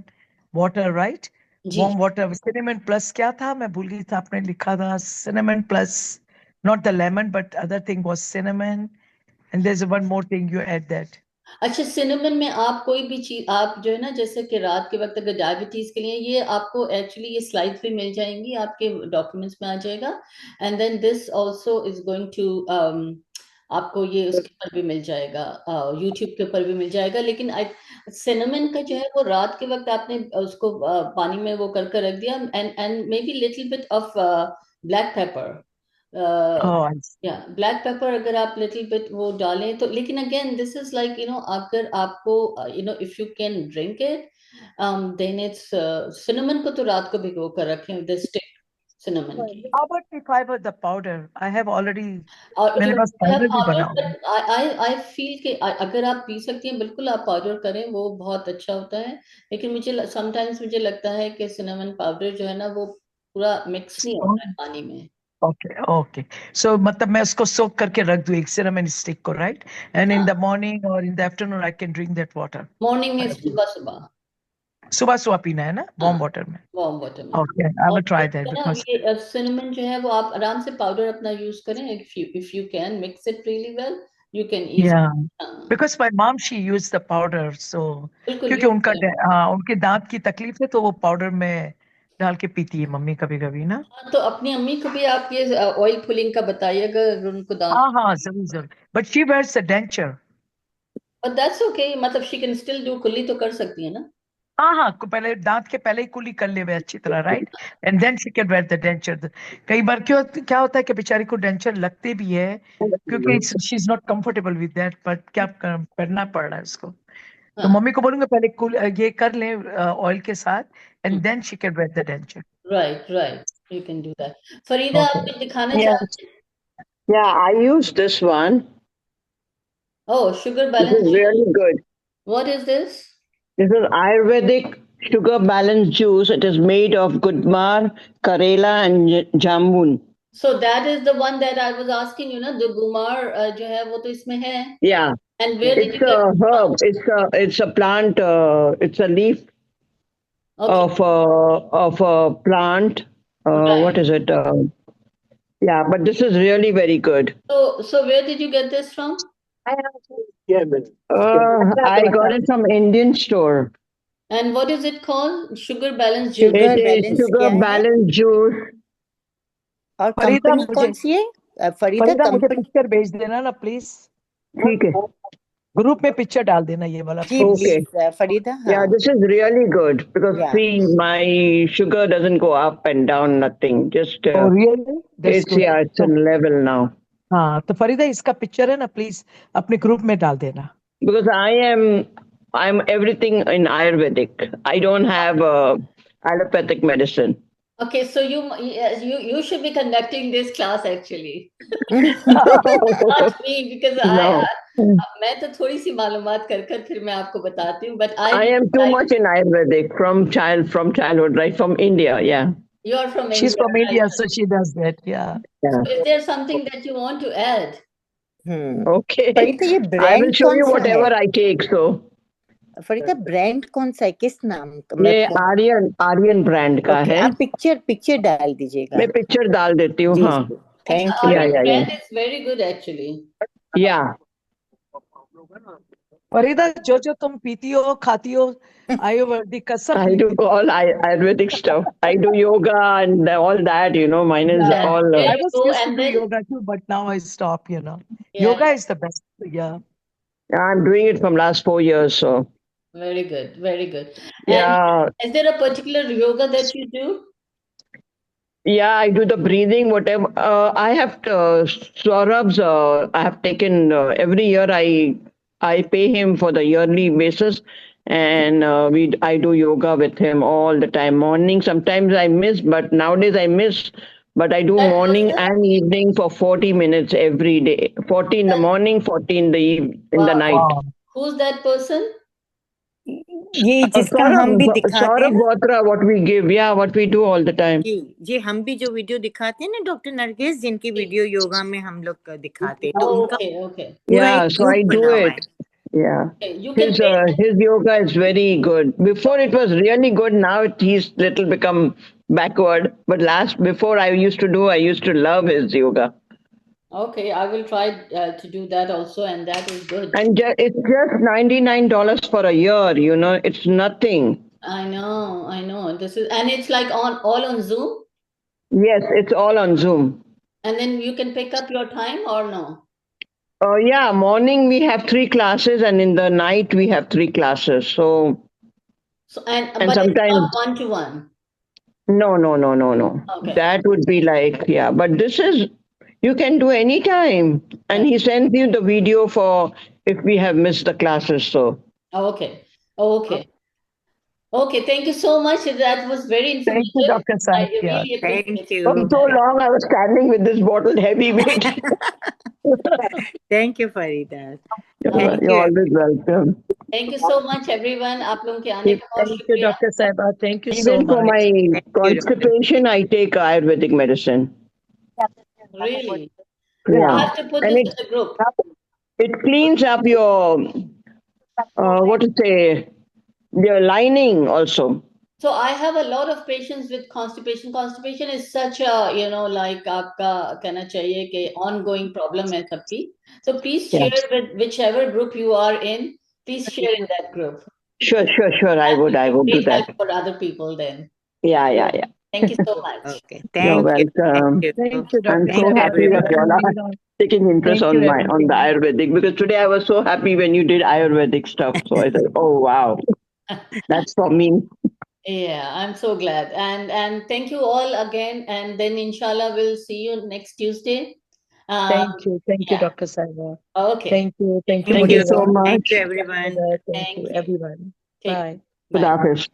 D: वाटर, राइट?
B: जी
D: वार्म वाटर, सिनेमन प्लस क्या था? मैं भूल गई था, आपने लिखा था cinnamon plus, not the lemon but other thing was cinnamon and there is one more thing you add that.
B: अच्छा, सिनेमन में आप कोई भी चीज, आप जो है ना, जैसे कि रात के वक्त अगर डायबिटीज के लिए, ये आपको एक्चुअली ये स्लाइड भी मिल जाएंगी, आपके डॉक्यूमेंट्स में आ जाएगा, and then this also is going to, आपको ये उसके ऊपर भी मिल जाएगा, यूट्यूब के ऊपर भी मिल जाएगा, लेकिन सिनेमन का जो है वो रात के वक्त आपने उसको पानी में वो करके रख दिया, and maybe little bit of black pepper,
D: oh I see.
B: या ब्लैक पेपर अगर आप लिटिल बिट वो डालें तो, लेकिन अगेन दिस इज लाइक अगर आपको if you can drink it, then it's cinnamon को तो रात को भिगो कर रखें, विद स्टिक सिनेमन की,
D: how about if I have the powder? I have already,
B: और
D: मेरे पास पाउडर भी
B: पाउडर,
D: बना हुआ है।
B: बट आई फील कि अगर आप पी सकती हैं, बिल्कुल आप पाउडर करें, वो बहुत अच्छा होता है, लेकिन मुझे समटाइम्स मुझे लगता है कि सिनेमन पाउडर जो है ना वो पूरा मिक्स नहीं होता है पानी में।
D: ओके ओके, सो मतलब मैं उसको सोक करके रख दूं एक सिनेमन स्टिक को, राइट? एंड इन
B: हाँ,
D: द मॉर्निंग और in the afternoon I can drink that water.
B: Morning में सुबह सुबह,
D: सुबह सुबह पीना है ना,
B: हाँ
D: वार्म वाटर में?
B: वार्म वाटर में,
D: ओके, आई
B: और
D: विल ट्राई
B: ये
D: दैट
B: है ना,
D: बिकॉज़
B: ये सिनेमन जो है वो आप आराम से पाउडर अपना यूज करें, if you can mix it really well, you can
D: या
B: इजीली, हाँ
D: because my mom she used the powder, so
B: बिल्कुल
D: क्योंकि
B: यूज
D: उनका
B: करें।
D: हाँ, उनके दांत की तकलीफ है तो वो पाउडर में डाल के पीती है मम्मी कभी कभी ना।
B: हाँ, तो अपनी अम्मी को भी आप ये ऑयल पुलिंग का बताइएगा, अगर उनको दांत,
D: हाँ हाँ, जरूर जरूर, but she wears a denture.
B: But that's okay, मतलब शी कैन स्टिल डू, कुल्ली तो कर सकती है ना।
D: हाँ हाँ, पहले दांत के पहले ही कुली कर ले वे अच्छी तरह, right? And then she can wear the denture. कई बार क्यों क्या होता है कि बेचारी को डेंचर लगते भी है क्योंकि she is not comfortable with that, but क्या करना पड़ रहा है उसको। तो
B: हाँ
D: मम्मी को बोलूंगा पहले ये कर ले ऑयल के साथ and then she can wear the denture.
B: Right right, you can do that. Farida, आप
D: ओके,
B: कुछ दिखाना
C: Yeah,
B: चाहते
C: yeah, I use this one.
B: Oh, sugar
C: This
B: balance
C: is
B: juice.
C: really good.
B: What is this?
C: This is Ayurvedic sugar balance juice. It is made of Gudmar, Karela, and Jambun.
B: So that is the one that I was asking you, na, the gumar जो है वो तो इसमें है.
C: Yeah,
B: And where did
C: it's
B: you get
C: a
B: it from?
C: herb. It's a plant. It's a leaf
B: Okay,
C: of a plant.
B: right.
C: What is it? Yeah, but this is really very good.
B: So where did you get this from?
C: I got it from Indian store.
B: And what is it called? Sugar balance juice.
A: Sugar
C: It is
A: balance
C: sugar
A: क्या है
C: balance juice.
A: और
D: Farida
A: company
D: मुझे
A: कौन सी है फरीदा
D: फरीदा मुझे
A: company
D: picture भेज देना ना प्लीज.
C: ठीक है.
D: ग्रुप में पिक्चर डाल देना ये वाला.
A: जी
C: Okay.
A: प्लीज फरीदा
C: Yeah,
A: हाँ
C: this is really good because
A: Yeah.
C: see, my sugar doesn't go up and down, nothing. Just
D: Oh really? That's
C: it's
D: good.
C: yeah, it's in level now.
D: हाँ तो फरीदा इसका picture है ना प्लीज अपने group में डाल देना.
C: Because I'm everything in Ayurvedic. I don't have allopathic medicine.
B: Okay, so you should be conducting this class actually. Not me because
C: No.
B: मैं तो थोड़ी सी मालूमात कर फिर मैं आपको बताती हूँ. But
C: I am too much in Ayurvedic from childhood, right from India. Yeah.
B: You are from
D: She's
B: India,
D: from India,
B: right?
D: so she does that. Yeah.
C: Yeah.
B: So is there something that you want to add?
C: Okay.
A: Farida ये
C: I will
A: brand
C: show
A: कौन
C: you
A: सा
C: whatever
A: है
C: I take. So
A: Farida brand कौन सा है किस नाम का
C: ये आर्यन ब्रांड का
A: ओके
C: है.
A: आप पिक्चर डाल दीजिएगा
C: मैं पिक्चर डाल देती हूँ.
A: जी
C: हाँ.
A: Thank
B: Actually,
A: you
C: Yeah,
B: Aryan
C: yeah,
B: brand
C: yeah.
B: is very good actually.
C: Yeah.
D: Farida जो तुम पीती हो खाती हो आयुर्वेदिक का सब
C: I do all Ayurvedic stuff. I do yoga and all that, Mine is
B: Yeah.
C: all.
B: There
D: I
B: you
D: was
B: go,
D: used to
B: and
D: do
B: then
D: yoga too, but now I stop,
B: Yeah.
D: Yoga is the best. Yeah.
C: I'm doing it from last 4 years, so.
B: Very good, very good.
C: Yeah.
B: And is there a particular yoga that you do?
C: Yeah, I do the breathing, whatever. I have Saurabh's. I have taken every year. I pay him for the yearly basis, and I do yoga with him all the time. Morning, sometimes I miss, but nowadays I miss. But I do
B: That
C: morning
B: person?
C: and evening for 40 minutes every day. 40 in the morning, 40 in the
B: Wow.
C: night.
D: Wow.
B: Who's that person?
A: ये जिसका हम भी दिखाते हैं
C: Saurabh
A: ना
C: Botra, what we give, yeah, what we do all the time.
A: जी हम भी जो वीडियो दिखाते हैं ना डॉक्टर नरगिस जिनकी वीडियो योगा में हम लोग दिखाते हैं तो
B: Oh,
A: उनका
B: okay.
A: पूरा
C: Yeah,
A: एक
C: so I
A: ग्रुप
C: do
A: बना हुआ
C: it.
A: है
C: Yeah.
B: Okay, you can
C: His yoga is very good. Before it was really good. Now he's little become backward. But before I used to love his yoga.
B: Okay, I will try to do that also, and that is good.
C: And it's just $99 for a year. It's nothing.
B: I know. And it's like all on Zoom,
C: Yes, it's all on Zoom.
B: and then you can pick up your time or no?
C: Yeah, morning we have 3 classes, and in the night we have 3 classes. So
B: But
C: sometimes
B: it's not 1-to-1.
C: no.
B: Okay.
C: That would be like, yeah. But this is, you can do any time. And he sends you the video for if we have missed the classes. So.
B: Okay. Thank you so much. That was very
D: Thank you,
B: informative.
D: Dr.
B: I
D: Sahib. Yeah.
B: really appreciate
A: thank
B: it.
C: For
A: you
C: so long I was standing with this bottle heavyweight.
A: Thank you Farida
C: You're always welcome.
B: Thank you so much, everyone. आप लोगों के आने का बहुत
D: Thank you,
B: शुक्रिया.
D: Dr. Saiba. Thank you so
C: Even for
D: much.
C: my
A: you,
C: constipation, I take Ayurvedic medicine.
B: Really?
C: Yeah.
B: I have to put
C: And
B: this in the group.
C: it cleans up your, your lining also.
B: So I have a lot of patients with constipation. Constipation is such a, like आपका कहना चाहिए कि ongoing problem है सबकी. So please
C: Yeah.
B: share with whichever group you are in. Please share in that group.
C: Sure. I would do
B: Great
C: that.
B: help for other people then.
C: Yeah.
B: Thank you so much.
A: Okay
C: You're
A: thank
C: welcome.
D: Thank you,
C: I'm
D: Dr.
C: so
D: Saiba.
C: happy that you all are
D: everyone.
C: taking interest
D: Thank
C: on
D: you,
C: on the Ayurvedic, because today I was so happy when you did Ayurvedic stuff. So I said, oh wow, that's for me.
B: Yeah, I'm so glad. And thank you all again. And then inshallah we'll see you next Tuesday.
D: Thank you,
B: yeah.
D: Dr. Saiba.
B: Okay.
D: Thank you
C: Thank you so
D: everyone.
C: much.
A: Thank you everyone
D: Thank
B: Thank
D: you,
B: you.
D: everyone.
B: Take-
D: Bye.
C: Good
B: Bye.
C: office.